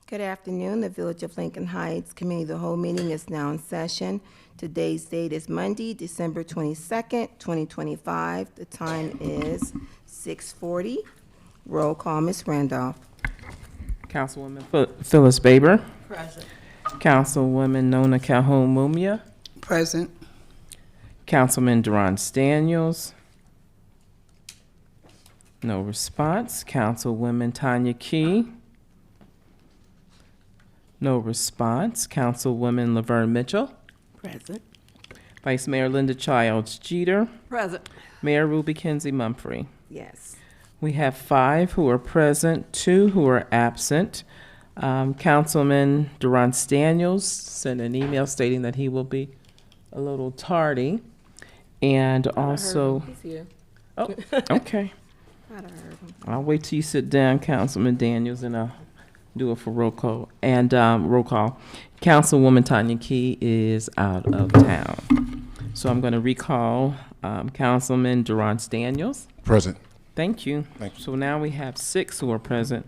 Good afternoon. The Village of Lincoln Heights Committee of the Whole meeting is now in session. Today's date is Monday, December 22nd, 2025. The time is 6:40. Roll call, Ms. Randolph. Councilwoman Phyllis Baber. Present. Councilwoman Nona Calhoun Mumia. Present. Councilman Durant Daniels. No response. Councilwoman Tanya Key. No response. Councilwoman Laverne Mitchell. Present. Vice Mayor Linda Childs Jeter. Present. Mayor Ruby Kinsey Mumphrey. Yes. We have 5 who are present, 2 who are absent. Councilman Durant Daniels sent an email stating that he will be a little tardy. And also, He's here. oh, okay. I'd have heard him. I'll wait till you sit down, Councilman Daniels, and I'll do it for roll call. And roll call. Councilwoman Tanya Key is out of town. So I'm going to recall Councilman Durant Daniels. Present. Thank you. Thank you. So now we have 6 who are present,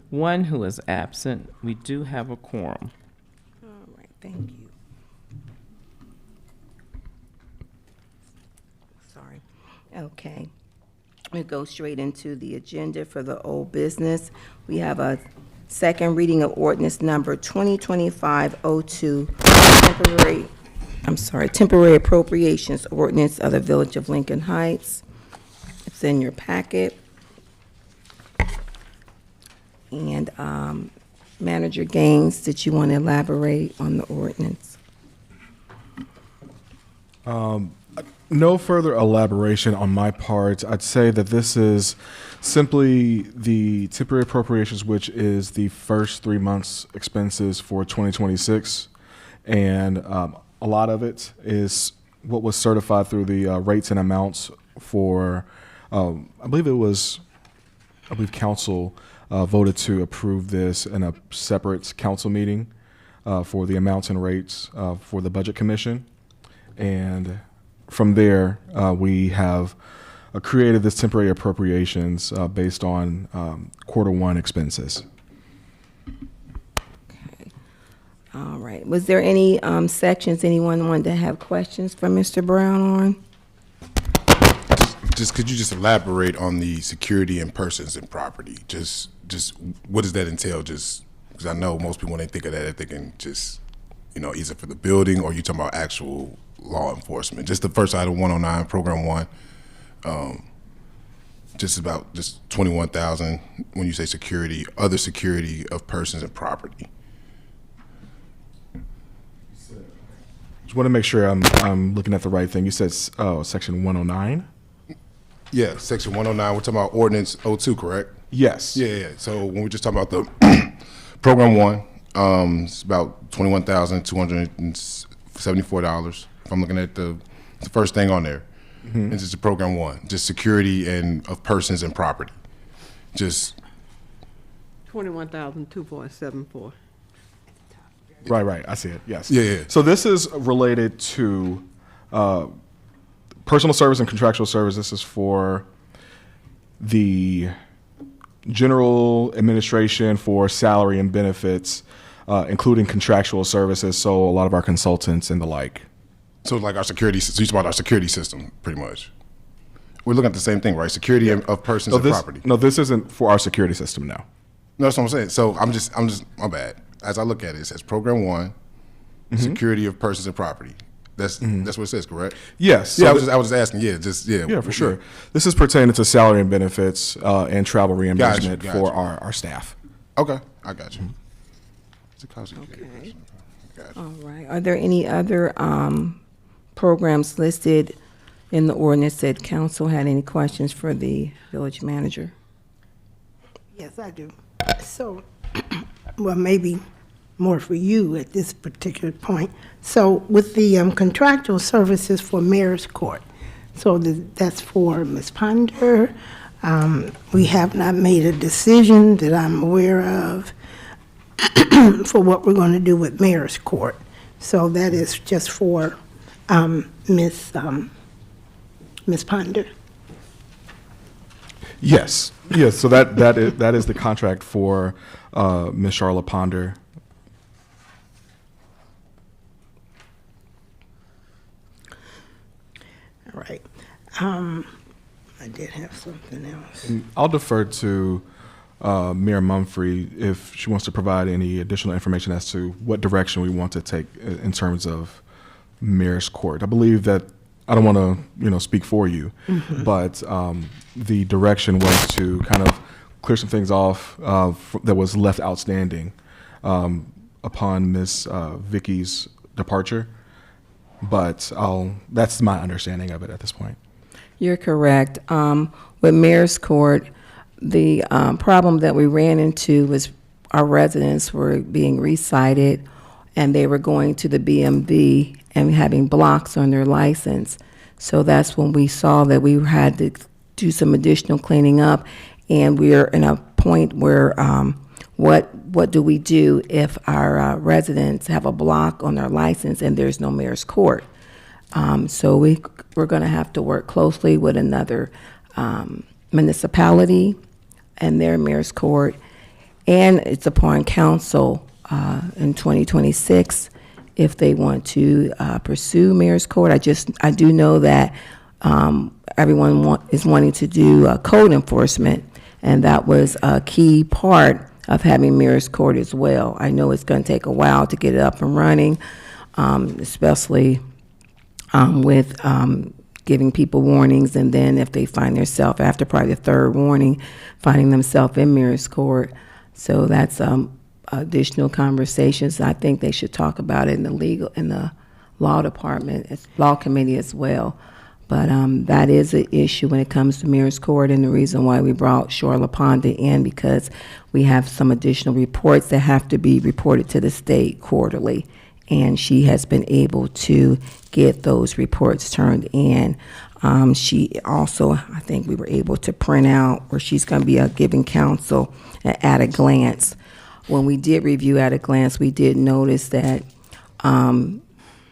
1 who is absent. We do have a quorum. All right, thank you. Sorry. Okay. We go straight into the agenda for the old business. We have a second reading of ordinance number 2025-02, temporary appropriations ordinance of the Village of Lincoln Heights. It's in your packet. And Manager Gaines, did you want to elaborate on the ordinance? No further elaboration on my part. I'd say that this is simply the temporary appropriations, which is the first 3 months' expenses for 2026. And a lot of it is what was certified through the rates and amounts for, I believe council voted to approve this in a separate council meeting for the amounts and rates for the Budget Commission. And from there, we have created this temporary appropriations based on Q1 expenses. Okay. All right. Was there any sections anyone wanted to have questions for Mr. Brown on? Just could you just elaborate on the security and persons and property? Just what does that entail? Just because I know most people when they think of that, they're thinking just either for the building or you talking about actual law enforcement. Just the first item 109, program 1. Just 21,000 when you say security, other security of persons and property. Just want to make sure I'm looking at the right thing. You said section 109. Yeah, section 109. We're talking about ordinance 02, correct? Yes. Yeah. So when we're just talking about the program 1, it's about $21,274. If I'm looking at the first thing on there. Mm-hmm. This is the program 1, just security and of persons and property. Just 21,274. right. I see it. Yes. Yeah. So this is related to personal service and contractual service. This is for the general administration for salary and benefits, including contractual services. So a lot of our consultants and the like. So like our security, so you talk about our security system, pretty much. We're looking at the same thing, right? Security of persons and property. No, this isn't for our security system now. No, that's what I'm saying. So I'm just, my bad. As I look at it, it says program 1, mm-hmm. security of persons and property. That's what it says, correct? Yes. So I was just asking. Yeah, for sure. This is pertaining to salary and benefits and travel reimbursement for our staff. Okay, I got you. Okay. All right. Are there any other programs listed in the ordinance that council had any questions for the village manager? Yes, I do. So, well, maybe more for you at this particular point. So with the contractual services for Mayor's Court, so that's for Ms. Ponder. We have not made a decision that I'm aware of for what we're going to do with Mayor's Court. So that is just for Ms. Ponder. Yes. So that is the contract for Ms. Charlotte Ponder. All right. I did have something else. I'll defer to Mayor Mumphrey if she wants to provide any additional information as to what direction we want to take in terms of Mayor's Court. I believe that, I don't want to, speak for you, but the direction was to kind of clear some things off that was left outstanding upon Ms. Vicky's departure. But that's my understanding of it at this point. You're correct. With Mayor's Court, the problem that we ran into was our residents were being recited, and they were going to the BMV and having blocks on their license. So that's when we saw that we had to do some additional cleaning up, and we're in a point where what do we do if our residents have a block on their license and there's no Mayor's Court? So we're going to have to work closely with another municipality and their Mayor's Court, and it's upon council in 2026 if they want to pursue Mayor's Court. I do know that everyone is wanting to do code enforcement, and that was a key part of having Mayor's Court as well. I know it's going to take a while to get it up and running, especially with giving people warnings, and then if they find themselves after probably the third warning, finding themselves in Mayor's Court. So that's additional conversations. I think they should talk about it in the law department, law committee as well. But that is an issue when it comes to Mayor's Court, and the reason why we brought Charlotte Ponder in, because we have some additional reports that have to be reported to the state quarterly, and she has been able to get those reports turned in. She also, I think we were able to print out where she's going to be giving counsel at a glance. When we did review at a glance, we did notice that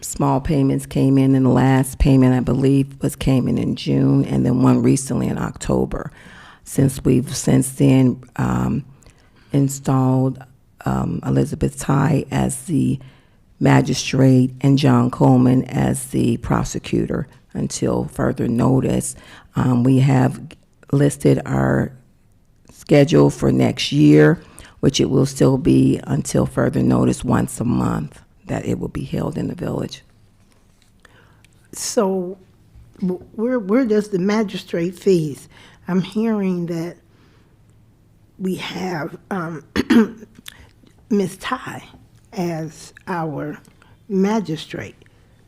small payments came in, and the last payment, I believe, came in June, and then one recently in October. Since then installed Elizabeth Ty as the magistrate and John Coleman as the prosecutor until further notice. We have listed our schedule for next year, which it will still be until further notice once a month that it will be held in the village. So where does the magistrate fees? I'm hearing that we have Ms. Ty as our magistrate,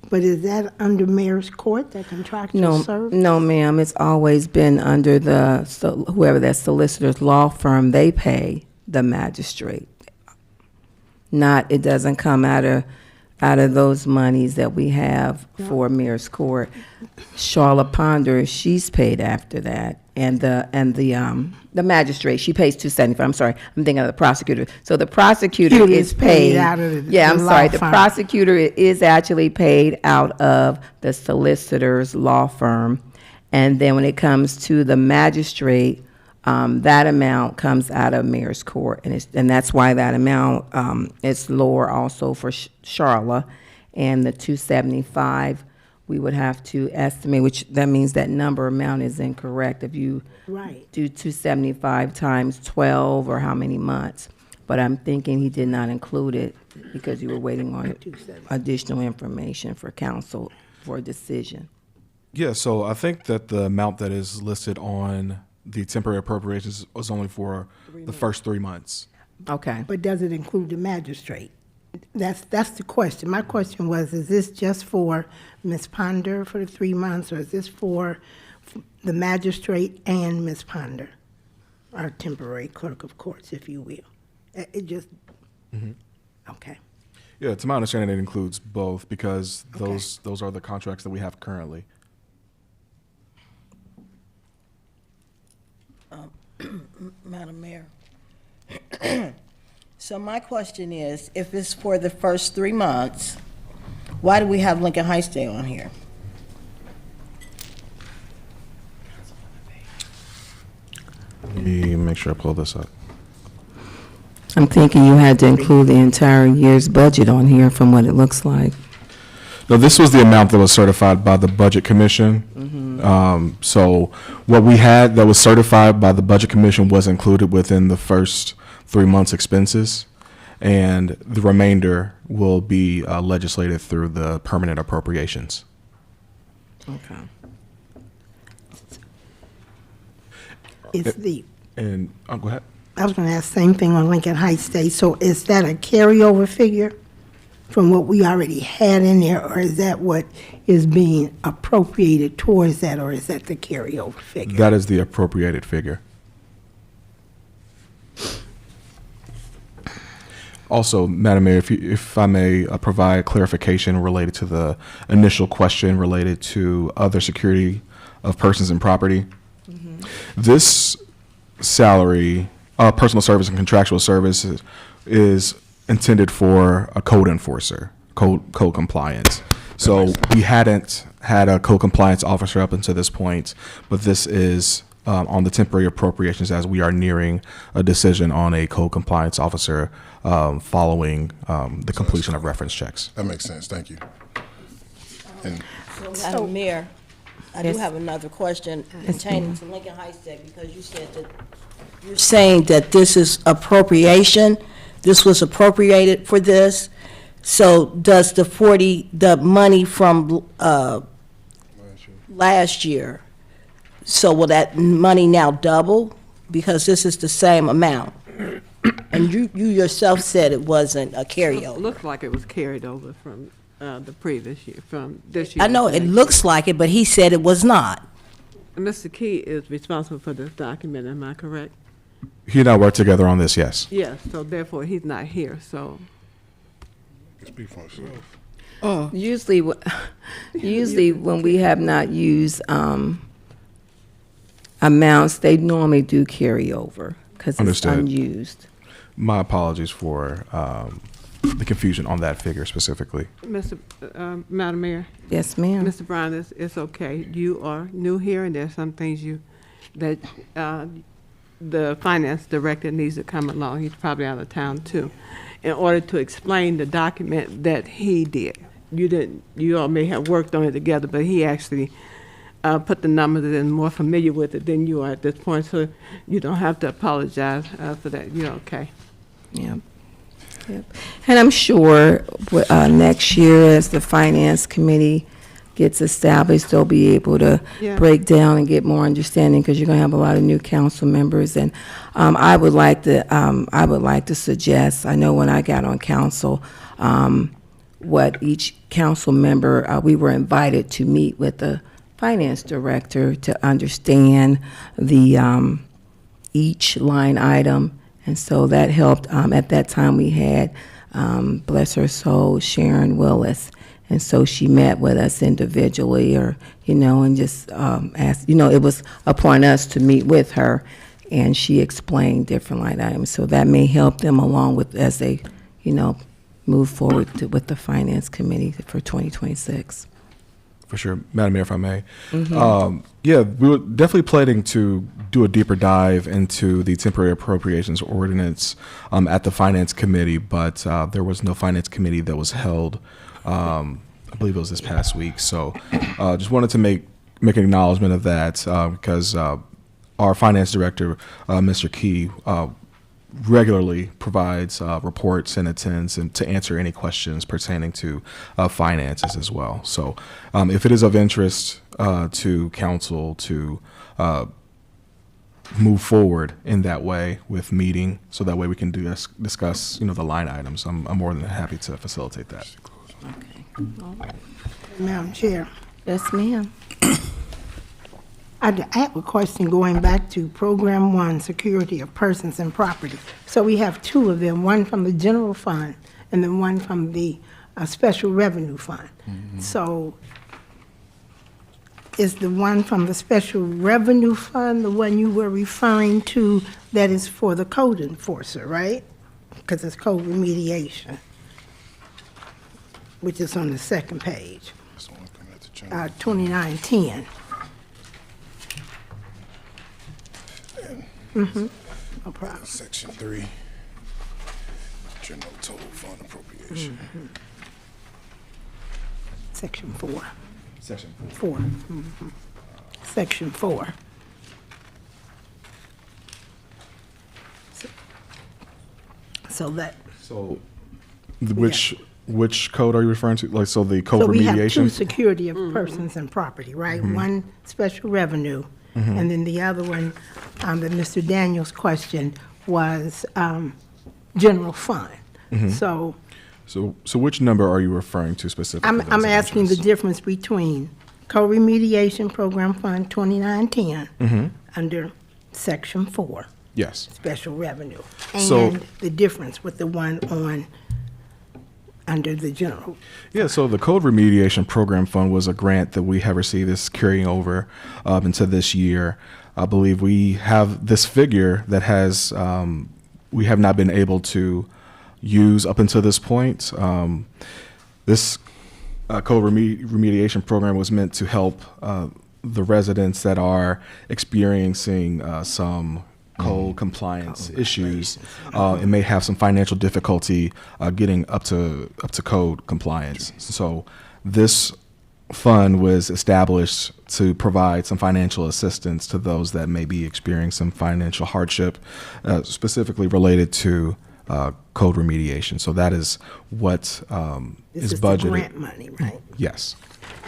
but is that under Mayor's Court, that contractual service? No, ma'am. It's always been under whoever that solicitor's law firm. They pay the magistrate. It doesn't come out of those monies that we have for Mayor's Court. Charlotte Ponder, she's paid after that, and the magistrate, she pays $275. I'm sorry, I'm thinking of the prosecutor. So the prosecutor is paid out of the yeah, I'm law sorry. The firm. prosecutor is actually paid out of the solicitor's law firm, and then when it comes to the magistrate, that amount comes out of Mayor's Court, and that's why that amount is lower also for Charlotte, and the $275 we would have to estimate, which that means that amount is incorrect if you Right. do 275 times 12 or how many months. But I'm thinking he did not include it because you were waiting on additional information for council for a decision. Yeah, so I think that the amount that is listed on the temporary appropriations was only for the first 3 months. Okay. But does it include the magistrate? That's the question. My question was, is this just for Ms. Ponder for the 3 months, or is this for the magistrate and Ms. Ponder, our temporary clerk of courts, if you will? It just, okay. Yeah, to my understanding, it includes both because those are the contracts that we have currently. Madam Mayor. So my question is, if it's for the first 3 months, why do we have Lincoln Heights Day on here? Let me make sure I pull this up. I'm thinking you had to include the entire year's budget on here from what it looks like. No, this was the amount that was certified by the Budget Commission. So what we had that was certified by the Budget Commission was included within the first 3 months' expenses, and the remainder will be legislated through the permanent appropriations. Okay. Is the, And, go ahead. I was going to ask the same thing on Lincoln Heights Day. So is that a carryover figure from what we already had in there, or is that what is being appropriated towards that, or is that the carryover figure? That is the appropriated figure. Also, Madam Mayor, if I may provide clarification related to the initial question related to other security of persons and property. This salary, personal service and contractual services, is intended for a code enforcer, code compliance. So we hadn't had a code compliance officer up until this point, but this is on the temporary appropriations as we are nearing a decision on a code compliance officer following the completion of reference checks. That makes sense. Thank you. And Madam Mayor, I do Yes. have another question pertaining to Lincoln Heights Day, because you said that, you're saying that this is appropriation, this was appropriated for this, so does the money from last year, so will that money now double? Because this is the same amount. And you yourself said it wasn't a carryover. Looks like it was carried over from the previous year, from this year. I know it looks like it, but he said it was not. Mr. Key is responsible for this document, am I correct? He and I work together on this, yes. Yes, so therefore he's not here, so. speak for yourself. Usually, usually when we have not used amounts, they normally do carry over because it's Understood. unused. My apologies for the confusion on that figure specifically. Madam Mayor, Yes, ma'am. Mr. Brown, it's okay. You are new here, and there's some things that the finance director needs to come along. He's probably out of town too, in order to explain the document that he did. You all may have worked on it together, but he actually put the numbers in, more familiar with it than you are at this point, so you don't have to apologize for that. You're okay. Yep. Yep. And I'm sure next year, as the finance committee gets established, they'll be able to break down and get more understanding, because you're going to have a lot of new council members. And I would like to suggest, I know when I got on council, what each council member, we were invited to meet with the finance director to understand the each line item. And so that helped. At that time, we had, bless her soul, Sharon Willis. And so she met with us individually, and just asked, it was upon us to meet with her, and she explained different line items. So that may help them along with, as they, move forward with the finance committee for 2026. For sure. Madam Mayor, if I may. Yeah, we were definitely planning to do a deeper dive into the temporary appropriations ordinance at the Finance Committee, but there was no Finance Committee that was held. I believe it was this past week. So just wanted to make an acknowledgement of that because our Finance Director, Mr. Key, regularly provides reports and attends and to answer any questions pertaining to finances as well. So if it is of interest to council to move forward in that way with meeting, so that way we can discuss the line items, I'm more than happy to facilitate that. Okay. All right. Madam Chair, Yes, ma'am. I have a question going back to Program 1, Security of Persons and Property. So we have two of them, one from the general fund and then one from the special revenue fund. So is the one from the special revenue fund the one you were referring to that is for the code enforcer, right? Because it's code remediation, which is on the second page, That's the one coming at the chamber. 2910. No problem. Section 3. General total fund appropriation. Section 4. Section 4. Section 4. So that, So, which code are you referring to? Like, so the code so we have two remediation? security of persons and property, right? One special revenue, and then the other one, that Mr. Daniels questioned was general fund. So So which number are you referring to specifically? I'm asking the difference between co-remediation program fund 2910 under section 4, Yes. special revenue, So- and the difference with the one on, under the general. Yeah, so the Code Remediation Program Fund was a grant that we have received that's carrying over into this year. I believe we have this figure that has, we have not been able to use up until this point. This code remediation program was meant to help the residents that are experiencing some code compliance issues and may have some financial difficulty getting up to code compliance. So this fund was established to provide some financial assistance to those that may be experiencing some financial hardship, specifically related to code remediation. So that is what This is is the budgeted. grant money, right? Yes,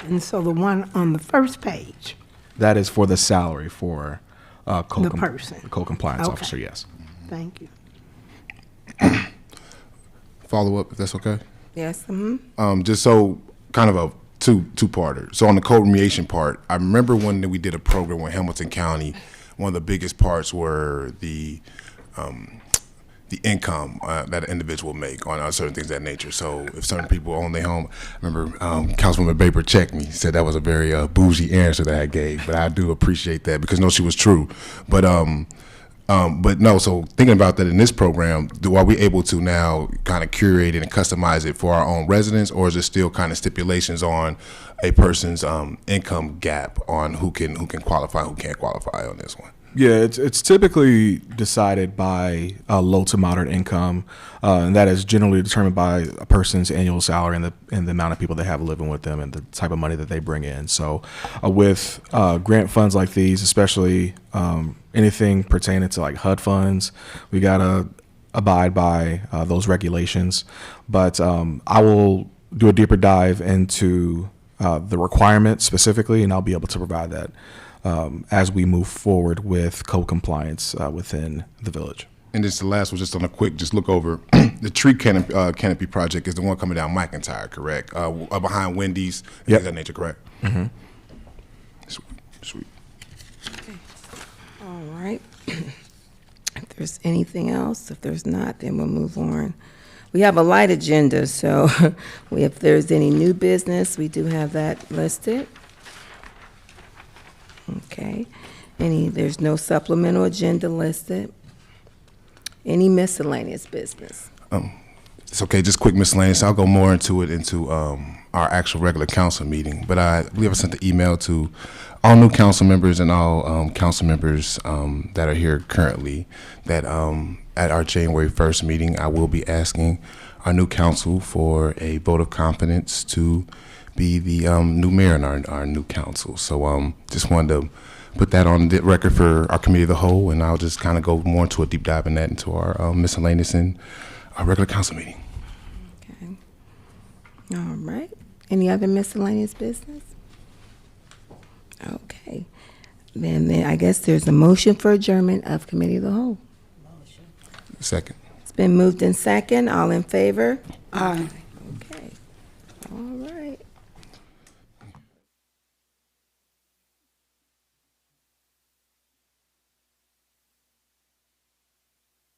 And so the one on the first page, that is for the salary for code The person. code compliance Okay. officer. Yes. thank you. Follow up, if that's okay. Yes, Just so kind of a two-parter. So on the code remediation part, I remember when we did a program with Hamilton County, one of the biggest parts were the income that an individual make on certain things of that nature. So if certain people own their home, I remember Councilwoman Baber checked me, said that was a very bougie answer that I gave, but I do appreciate that because no, she was true. But no, so thinking about that in this program, are we able to now kind of curate it and customize it for our own residents, or is it still kind of stipulations on a person's income gap on who can qualify, who can't qualify on this one? Yeah, it's typically decided by low to moderate income, and that is generally determined by a person's annual salary and the amount of people they have living with them and the type of money that they bring in. So, with grant funds like these, especially anything pertaining to like HUD funds, we gotta abide by those regulations. But I will do a deeper dive into the requirements specifically, and I'll be able to provide that as we move forward with code compliance within the village. And just the last one, just on a quick, just look over, the tree canopy project is the one coming down McIntyre, correct? Behind Wendy's, and things of that nature, correct? Mm-hmm. Sweet. all right. If there's anything else, if there's not, then we'll move on. We have a light agenda, so if there's any new business, we do have that listed. Okay. There's no supplemental agenda listed. Any miscellaneous business? It's okay, just quick miscellaneous. I'll go more into our actual regular council meeting. But we have sent the email to all new council members and all council members that are here currently that at our January 1st meeting, I will be asking our new council for a vote of confidence to be the new mayor in our new council. So just wanted to put that on the record for our committee of the whole, and I'll just kind of go more into a deep dive in that into our miscellaneous and our regular council meeting. Okay. All right. Any other miscellaneous business? Okay. Then I guess there's a motion for adjournment of committee of the whole. Second. It's been moved in second. All in favor? Aye.